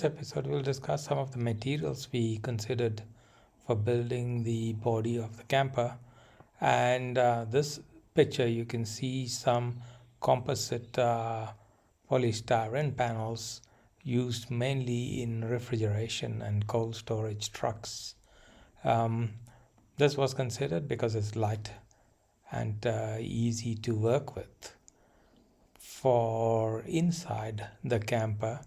this episode, we'll discuss some of the materials we considered for building the body of the camper. And this picture, you can see some composite polystyrene panels used mainly in refrigeration and cold storage trucks. This was considered because it's light and easy to work with. For inside the camper,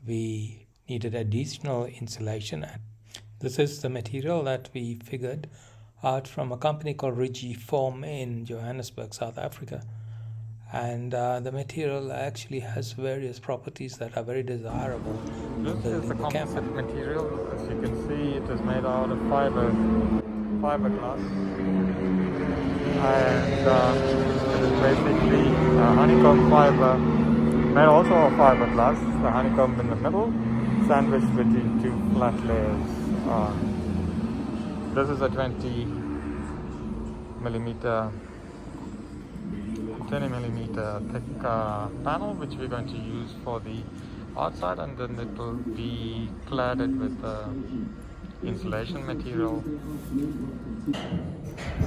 we needed additional insulation. This is the material that we figured out from a company called Rigi Foam in Johannesburg, South Africa. And the material actually has various properties that are very desirable in building the camper. This is the composite material. As you can see, it is made out of fiberglass, and it is basically honeycomb fiber, made also of fiberglass. The honeycomb in the middle, sandwiched between two flat layers. This is a 20 millimeter thick panel, which we're going to use for the outside, and then it will be cladded with insulation material.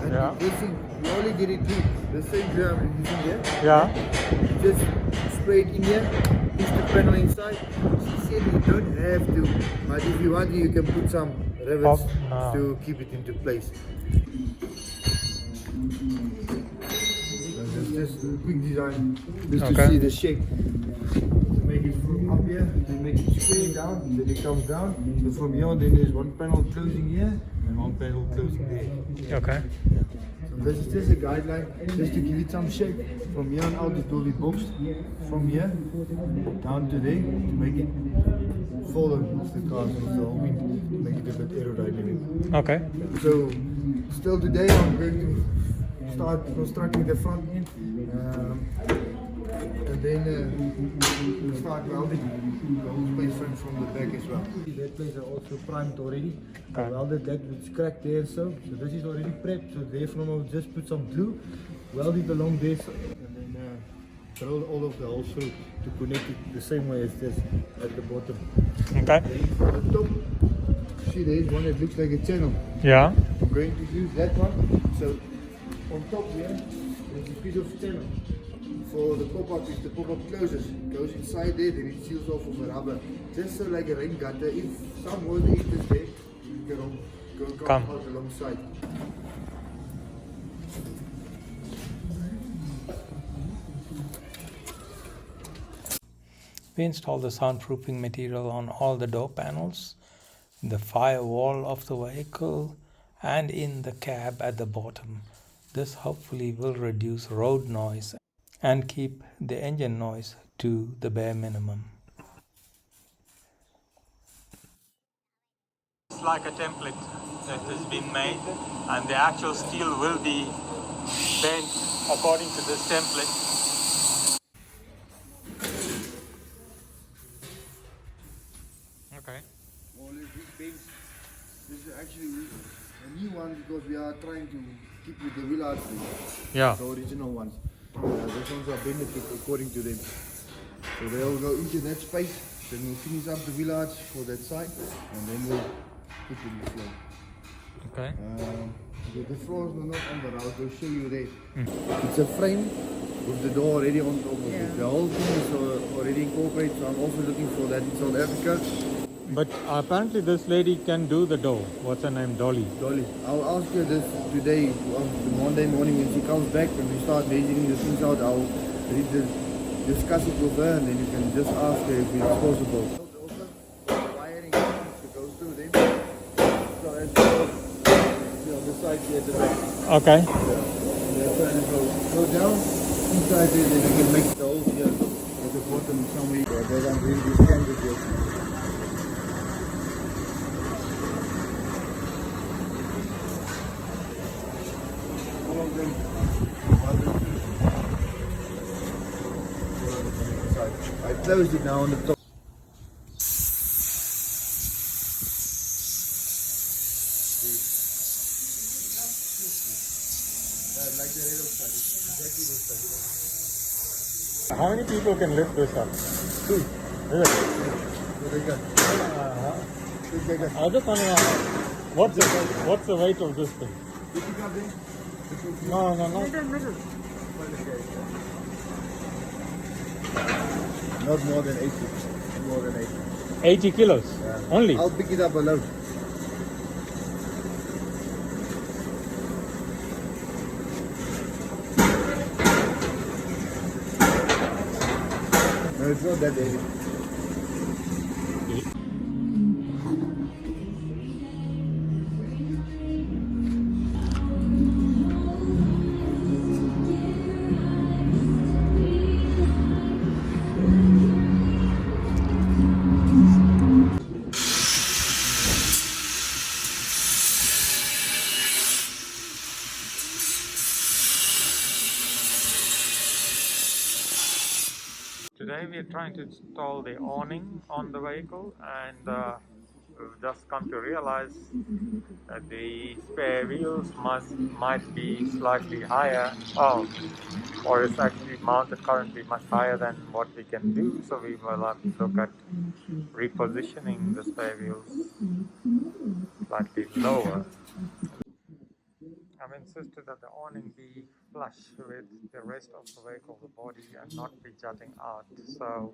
And Yeah. this thing, you only get it through the same gram using here. Yeah. Just spray it in here, push the panel inside. She said you don't have to, but if you want to, you can put some rivets to keep it into place. Just a quick design, just to see the shape. To make it from up here, then make it square down, then it comes down. So from here on, then there's one panel closing here and one panel closing there. Okay. So this is just a guideline, just to give it some shape. From here on out, it will be boxed from here down to there to make it follow the cars with the whole wind, to make it a bit aerodynamic. Okay. So still today, I'm going to start constructing the front end, and then start welding the whole space frame from the back as well. That place are also primed already. I welded that with cracked there, so this is already prepped. So therefrom I will just put some glue, weld it along this, and then drill all of the holes through to connect it the same way as this at the bottom. Okay. At the top, see there is one that looks like a channel. Yeah. I'm going to use that one. So on top here, there's a piece of channel. For the pop-up, if the pop-up closes, it goes inside there, then it seals off with a rubber. Just so like a rain gutter, if some water enters there, you can come out alongside. We installed the soundproofing material on all the door panels, the firewall of the vehicle, and in the cab at the bottom. This hopefully will reduce road noise and keep the engine noise to the bare minimum. It's like a template that has been made, and the actual steel will be bent according to this template. Okay. Well, this is actually a new one because we are trying to keep with the wheel arch, Yeah. the original ones. These ones are bended according to them. So they'll go into that space, then we'll finish up the wheel arch for that side, and then we'll put in the floor. Okay. The floors are not on the road, I'll show you there. It's a frame with the door already on top of it. The whole thing is already incorporated, so I'm also looking for that in South Africa. But apparently this lady can do the door. What's her name? Dolly. Dolly, I'll ask her this today, the Monday morning when she comes back and we start measuring the things out. I'll discuss it with her, and then you can just ask her if it's possible. Also, wiring to go through them. So as you on the side here at the back. Okay. Go down inside there, then you can make the hole here at the bottom somewhere. That I'm doing this standard here. I closed it now on the top. Like the red side, exactly this side. How many people can lift this up? Two. Really? bigger. Bigger. I just want to know what's the weight of this thing? No. Middle. Not more than 80. More than 80. 80 kilos only. I'll pick it up alone. No, it's not that heavy. Today we are trying to install the awning on the vehicle, and we've just come to realize that the spare wheels might be slightly higher, or it's actually mounted currently much higher than what we can do, so we will have to look at repositioning the spare wheels slightly lower. I've insisted that the awning be flush with the rest of the vehicle, the body, and not be jutting out. So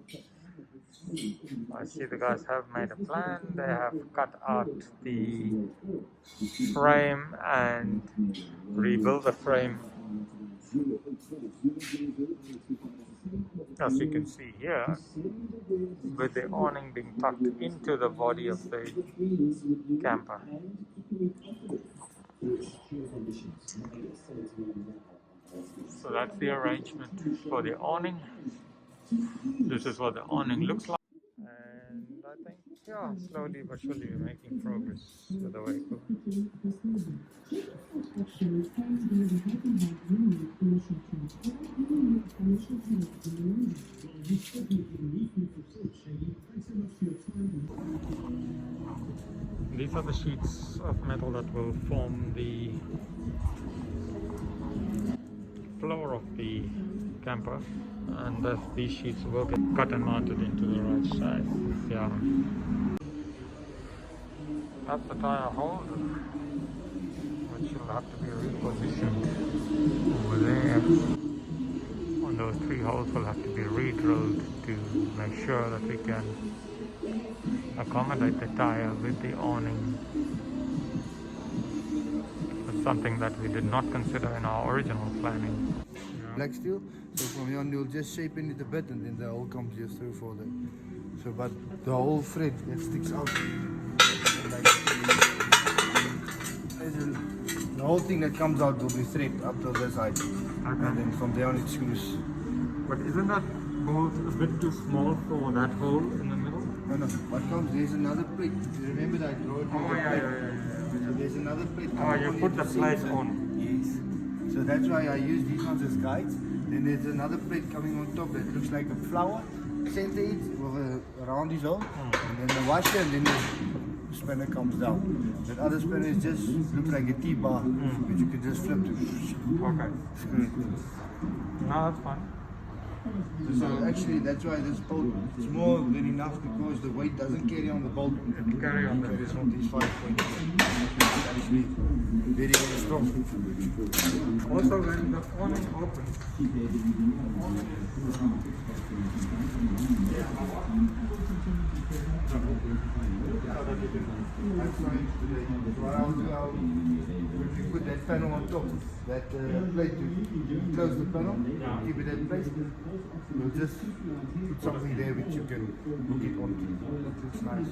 I see the guys have made a plan. They have cut out the frame and rebuilt the frame. As you can see here, with the awning being tucked into the body of the camper. So that's the arrangement for the awning. This is what the awning looks like. And I think, yeah, slowly but surely we're making progress with the vehicle. These are the sheets of metal that will form the floor of the camper, and these sheets will get cut and mounted into the right side. Yeah, that's the tire holder, which will have to be repositioned over there. And those 3 holes will have to be re-drilled to make sure that we can accommodate the tire with the awning. It's something that we did not consider in our original planning. Black steel. So from here on you'll just shape it a bit and then the hole comes just through for the. So but the whole thread that sticks out. Like, the whole thing that comes out will be thread up to the side. And then from there on it screws. But isn't that bolt a bit too small for that hole in the middle? No. What comes, there's another plate. You remember that I draw it? So there's another plate. Oh, you put the plate on. Yes. So that's why I use these ones as guides. Then there's another plate coming on top that looks like a flower. Center it with a roundy hole. And then the washer, and then the spanner comes down. That other spanner is just looks like a T-bar, which you can just flip to. Okay. Screw it. No, that's fine. So actually that's why this bolt is more than enough because the weight doesn't carry on the bolt. It carry on the It's not these 5 points. It's actually very, very strong. Also, when the awning opens, When we put that panel on top, that plate to close the panel, keep it in place, we'll just put something there which you can hook it onto. It looks nice,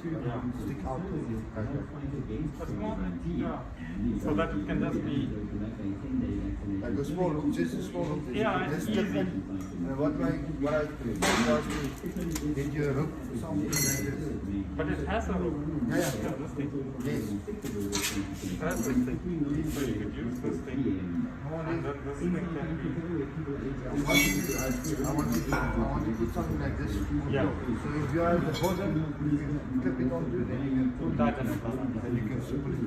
stick out. so that it can just be. Like a small hook, just a small hook. Yeah, just easy. clip it. And what I do is get you a hook, something like this. But it has a hook. Yeah. This thing. Yes. It has this thing. So you could use this thing. And then this thing can be. I want to put something like this. Yeah. So if you have the bottom, you can clip it onto it, then you can put that in it. Then you can super it.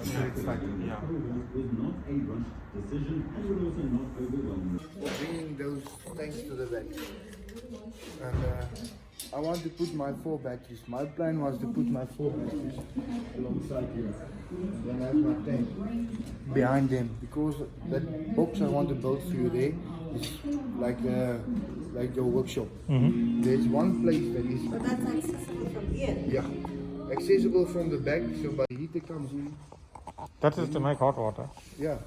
So it's like Yeah. bringing those tanks to the back. And I want to put my 4 batteries. My plan was to put my 4 batteries alongside here. And then I have my tank behind them, because that box I want to build through there is like your workshop. There's one place that is. But that's accessible from here. Yeah, accessible from the back, so by the heater comes in. That is to make hot water. Yeah.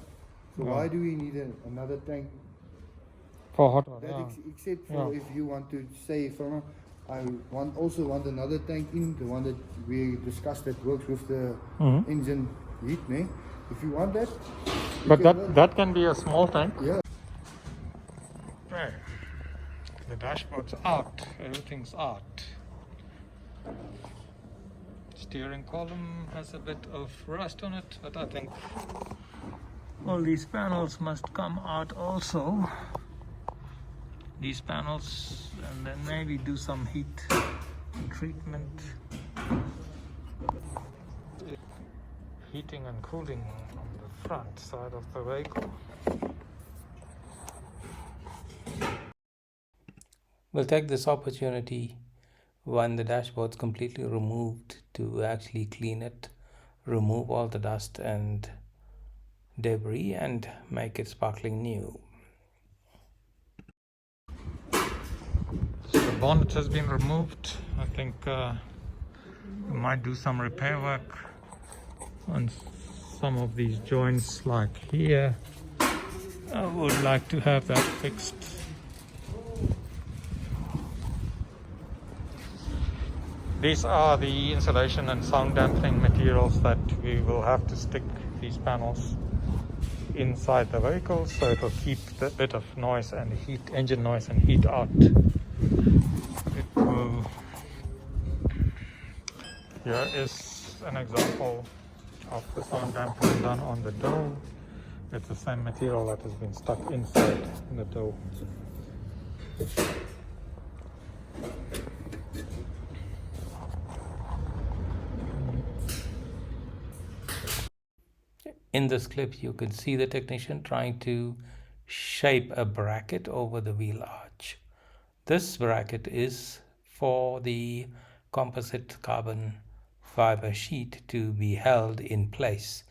So why do we need another tank? For hot water, That yeah. except for if you want to say from I also want another tank in, the one that we discussed that works with the engine heat, ne? If you want that. But that can be a small tank. Yeah. Right. The dashboard's out. Everything's out. Steering column has a bit of rust on it, but I think all these panels must come out also. These panels, and then maybe do some heat treatment. Heating and cooling on the front side of the vehicle. We'll take this opportunity when the dashboard's completely removed to actually clean it, remove all the dust and debris, and make it sparkling new. The bonnet has been removed. I think we might do some repair work on some of these joints, like here. I would like to have that fixed. These are the insulation and sound dampening materials that we will have to stick these panels inside the vehicle, so it will keep the bit of noise and heat, engine noise and heat out. It will. Here is an example of the sound dampening done on the door. It's the same material that has been stuck inside the door. In this clip, you can see the technician trying to shape a bracket over the wheel arch. This bracket is for the composite carbon fiber sheet to be held in place.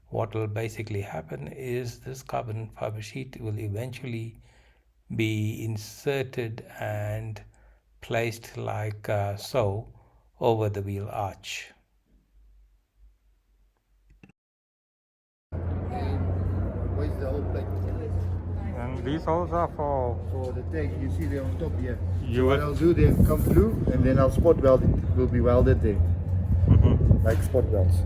What will basically happen is this carbon fiber sheet will eventually be inserted and placed like so over the wheel arch. Where's the whole plate? And these holes are for The tank, you see they're on top here. You So what would- I'll do, they'll come through and then I'll spot weld it. Will be welded there. Like spot welds.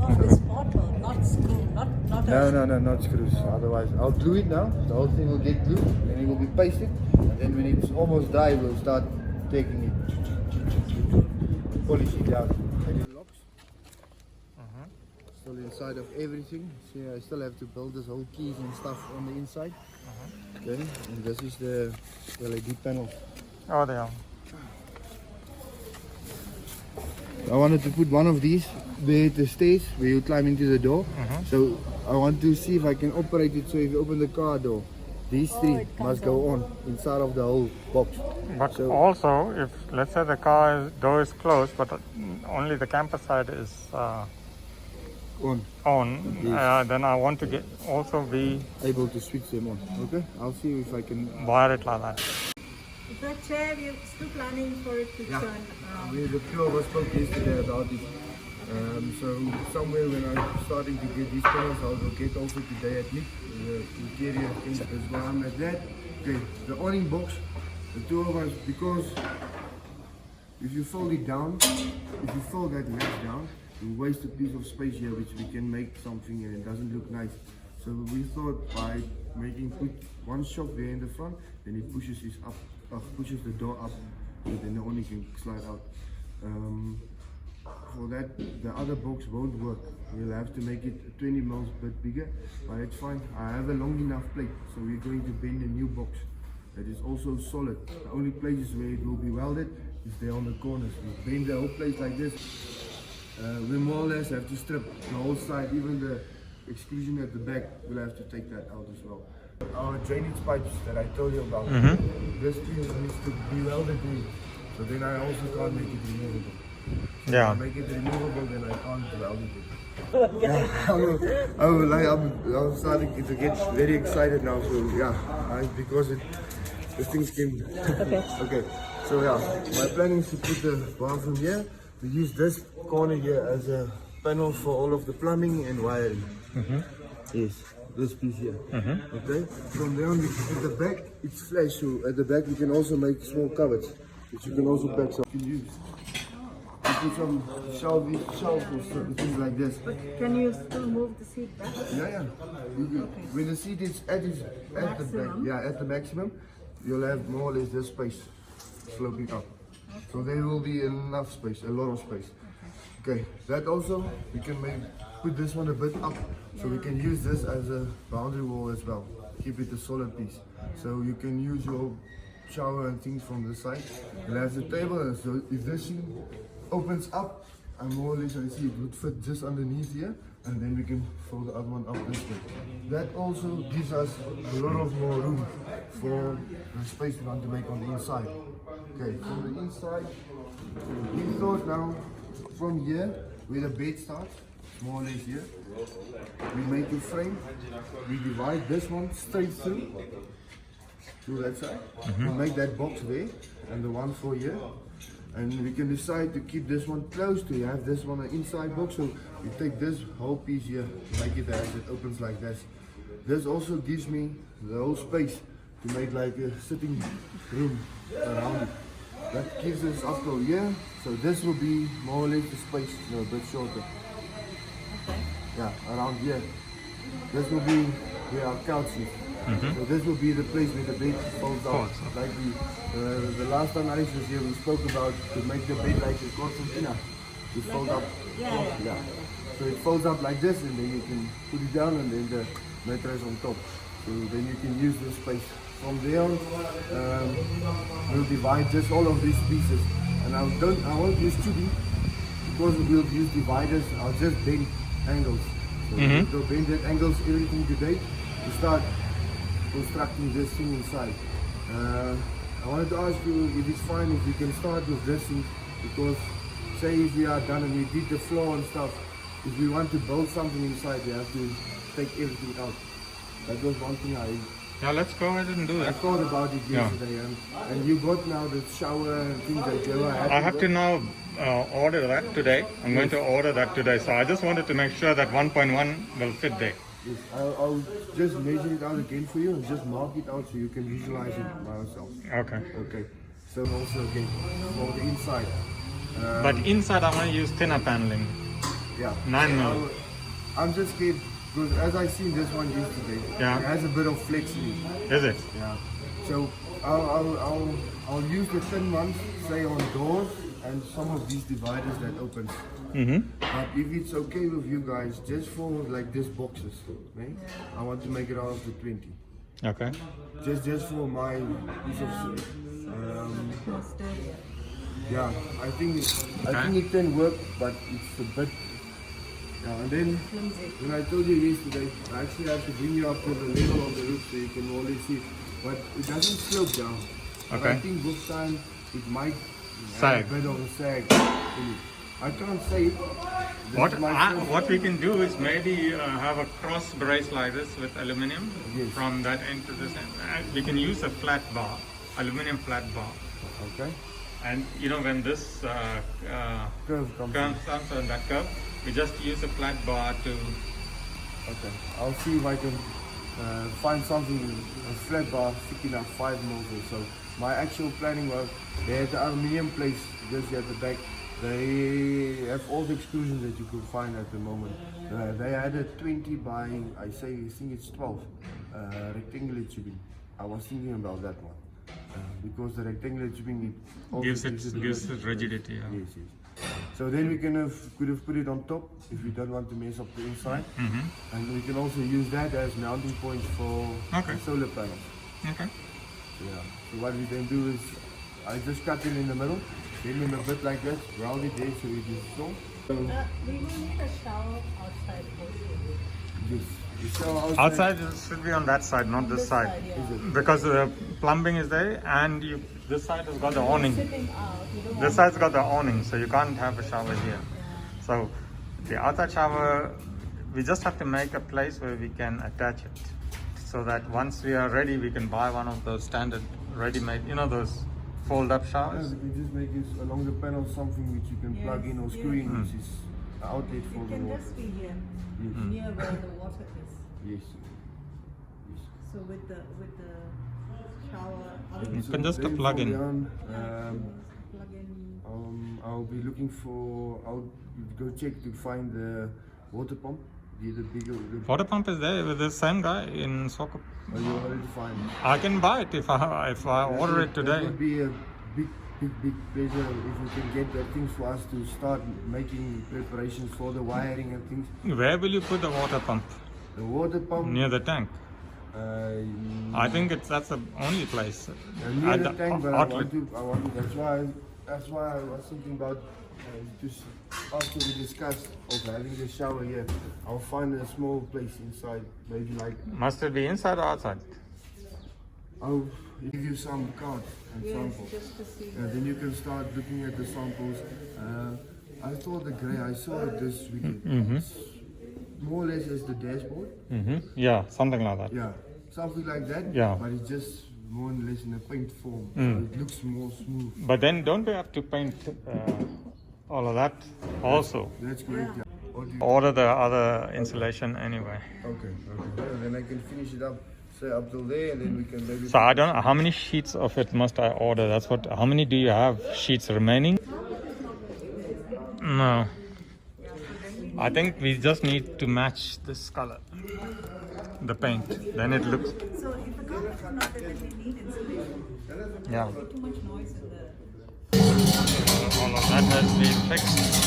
Oh, this bottle, not screw, not No, not screws. Otherwise, I'll glue it now. The whole thing will get glued, then it will be pasted. And then when it's almost dry, we'll start taking it, polish it down. And it locks. Still inside of everything. See, I still have to build this whole keys and stuff on the inside. Okay, and this is the LED panel. oh, they are. I wanted to put one of these where the stairs, where you climb into the door. So I want to see if I can operate it so if you open the car door, these three it comes must go on inside of the whole box. But So- also, if let's say the car door is closed, but only the camper side is on, then I want to also be Able to switch them on. Okay, I'll see if I can. wire it like that. That chair, we're still planning for it to turn. The two of us spoke yesterday about it. So somewhere when I'm starting to get these panels, I'll go get also today at Nick, the interior thing, because where I'm at that. Okay, the awning box, the two of us, because if you fold it down, if you fold that latch down, you waste a piece of space here which we can make something and it doesn't look nice. So we thought by put one shock there in the front, then it pushes this up, pushes the door up, and then the awning can slide out. For that, the other box won't work. We'll have to make it 20 mils bit bigger, but it's fine. I have a long enough plate, so we're going to bend a new box that is also solid. The only places where it will be welded is there on the corners. We bend the whole place like this. We more or less have to strip the whole side, even the exclusion at the back, we'll have to take that out as well. Our drainage pipes that I told you about, this piece needs to be welded in. So then I also can't make it removable. If I Yeah. make it removable, then I can't weld it. Yeah, I'm starting to get very excited now. So yeah, because the things came. Okay. So yeah, my plan is to put the bathroom here. To use this corner here as a panel for all of the plumbing and wiring. Yes, this piece here. Okay. From there on, at the back, it's flash. So at the back, we can also make small cupboards, which you can also pack some. You can use. You put some shelves or things like this. But can you still move the seat back? Yeah. When the seat is at the back, at the maximum, you'll have more or less this space sloping up. So there will be enough space, a lot of space. Okay, that also we can put this one a bit up, so we can use this as a boundary wall as well. Keep it a solid piece. So you can use your shower and things from the side. You'll have the table, and so if this thing opens up, and more or less I see it would fit just underneath here, and then we can fold the other one up this way. That also gives us a lot of more room for the space we want to make on the inside. Okay, from the inside, we thought now from here where the bed starts, more or less here, we make a frame, we divide this one straight through to that side, we make that box there and the one for here. And we can decide to keep this one close to have this one an inside box. So we take this whole piece here, make it as it opens like this. This also gives me the whole space to make like a sitting room around it. That gives us up to here. So this will be more or less the space, a bit shorter. Yeah, around here. This will be where our couch is. So this will be the place where the bed folds out. Like the last time Alex was here, we spoke about to make the bed like a cortina. To fold up. Yeah. So it folds up like this, and then you can put it down, and then the mattress on top. So then you can use this space. From there on, we'll divide just all of these pieces. And I won't use tubing because we'll use dividers. I'll just bend angles. So we'll bend that angles everything today to start constructing this thing inside. I wanted to ask you if it's fine if we can start with this thing, because say if we are done and we did the floor and stuff, if we want to build something inside, we have to take everything out. That was one thing Yeah, let's go ahead and do I that. thought about it yesterday, and you got now the shower and things like that. I have to now order that today. I'm going to order that today. So I just wanted to make sure that 1.1 will fit there. Yes, I'll just measure it out again for you and just mark it out so you can visualize it by yourself. Okay. Okay. So also again for the inside. But inside I want to use thinner paneling. Yeah. 9 mil. I'm just scared because as I seen this one yesterday, Yeah. it has a bit of flex in it. Is it? Yeah. So I'll use the thin ones, say on doors and some of these dividers that open. But if it's okay with you guys, just for like this boxes, right? I want to make it out of the 20. Okay. Just for my piece of yeah, I think it can work, but it's a bit. Yeah, and then when I told you yesterday, I actually have to bring you up to the level of the roof so you can always see it. But it doesn't slope down. Okay. I think this time it might Sag. have a bit of a sag in it. I can't say it. What we can do is maybe have a cross brace like this with aluminium Yes. from that end to this end. We can use a flat bar, aluminium flat bar. Okay. And you know when this Curve comes. comes on that curve, we just use a flat bar to. Okay. I'll see if I can find something, a flat bar thick enough, 5 mils or so. My actual planning was, they had the aluminium place just at the back. They have all the extrusions that you could find at the moment. They had a 20 by, I think it's 12, rectangular tubing. I was thinking about that one. Because the rectangular tubing it Gives it rigidity. Yeah. Yes, yes. So then we could have put it on top if we don't want to mess up the inside. And we can also use that as mounting points for Okay. solar panels. Okay. Yeah. So what we then do is, I just cut it in the middle, then in a bit like that, round it there so it is strong. So, We will need a shower outside also. Yes. The shower Outside it should be on that side, not this side. Because the plumbing is there and this side has got the awning. Sitting out. You don't This side's got the awning, so you can't have a shower here. So the outside shower, we just have to make a place where we can attach it. So that once we are ready, we can buy one of those standard ready-made, you know, those fold-up showers. You can just make it along the panel something which you can plug in or screw in, which is an outlet for It the can water. just be here, Yes. near where the water is. Yes. So with the shower, You So can just then plug from in. there on, plug in. I'll be looking for. I'll go check to find the water pump. The bigger. Water pump is there with the same guy in Swakop. Oh, you already find. I can buy it if I order it That today. would be a big pleasure if you can get the things for us to start making preparations for the wiring and things. Where will you put the water pump? The water pump. Near the tank. Uh, I think that's the only place. near At the the tank, but I outlet. want to. That's why I was thinking about just after we discussed of having the shower here. I'll find a small place inside, maybe like Must it be inside or outside? I'll give you some cards and samples. Just to see. And then you can start looking at the samples. I thought the grey, I saw it this weekend. It's more or less as the dashboard. Yeah, something like that. Yeah, something like that. Yeah. But it's just more or less in a paint form. So it looks more smooth. But then don't we have to paint all of that also? That's correct. Yeah. Or do you- Order the other insulation anyway. Okay. And then I can finish it up, say up till there, and then we can maybe. So I don't know how many sheets of it must I order. That's what. How many do you have sheets remaining? No. I think we just need to match this color, the paint. Then it looks. So if the carpets are not there, then we need insulation. Yeah. Too much noise in the. All of that has been fixed.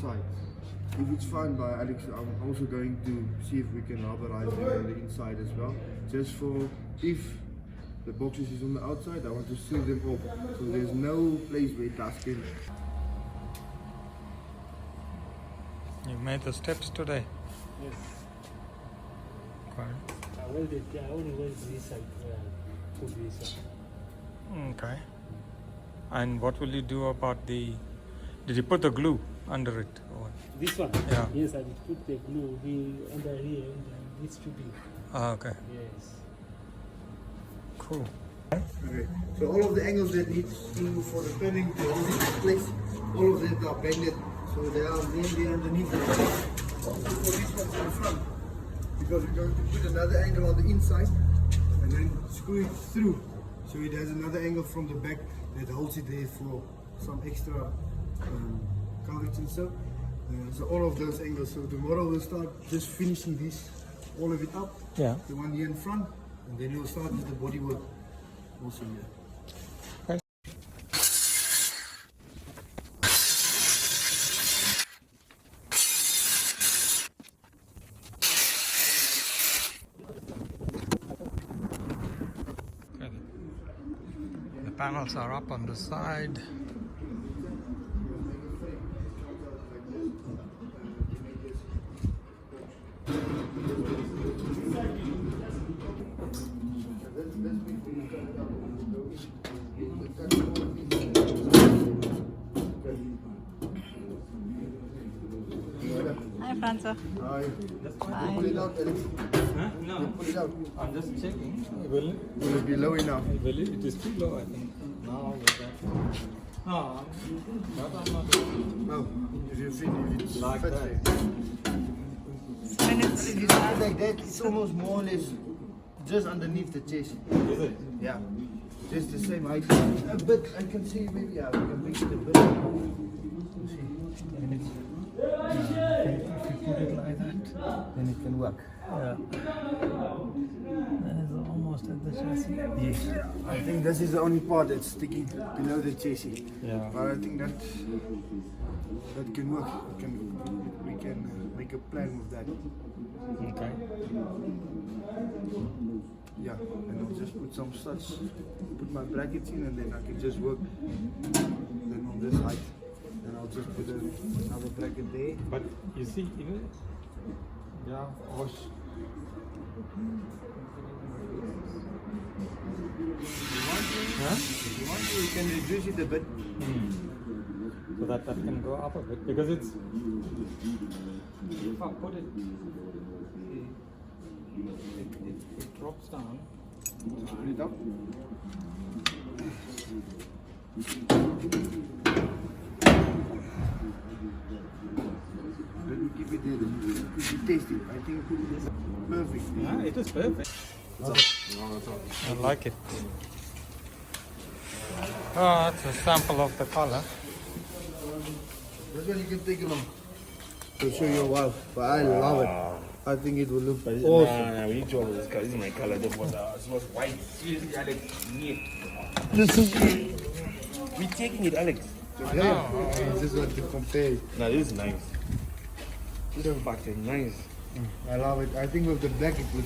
Side. If it's fine by Alex, I'm also going to see if we can rubberize them on the inside as well. Just for if the boxes is on the outside, I want to seal them off so there's no place where dust can. You made the steps today. Yes, Okay. I only went this side to this side. Okay. And what will you do about the? Did you put the glue under it? Or? This one? Yeah. Yes, I will put the glue under here and this to be. Ah, okay. Yes. Cool. Okay. So all of the angles that need to for the padding to hold it in place, all of them are bended, so they are nearly underneath the for this one to the front. Because we're going to put another angle on the inside and then screw it through. So it has another angle from the back that holds it there for some extra coverage and so. So all of those angles. So tomorrow we'll start just finishing this, all of it up. Yeah. The one here in front, and then we'll start with the bodywork also here. Okay. The panels are up on the side. Hi, Franza. Pull it out, Alex. Huh? No, Pull it out. I'm just checking. Will Will it be low enough? it is too low, I think. Now with that. No, that I'm not. No. If you feel if it's Like fit that. there. When it's If you put it like that, it's almost more or less just underneath the chest. Is it? Yeah. Just the same height. A bit, I can see maybe we can make it a bit. You see. And it's, if you put it like that, then it can work. Yeah. That is almost at the chassis. Yes. I think this is the only part that's sticking below the chassis. Yeah. But I think that can work. We can make a plan with that. Okay. Yeah, and I'll just put some studs, put my brackets in, and then I can just work. Then on this height. Then I'll just put another bracket there. But you see, even Yeah, wash. If you want to, you can reduce it a bit. so that can go up a bit because it's. If I put it, it drops down. Put it up. Let me keep it there. If you taste it, I think it's perfect. Yeah, it is perfect. I like it. Oh, it's a sample of the color. This one you can take along. To show your wife. But I love it. I think it will look awesome. Nah, we need to this color. This is my color. This was white. Seriously, Alex. Yeah. This is. We're taking it, Alex. Yeah, I just want to compare it. Nah, this is nice. This is back nice. I love it. I think with the black it would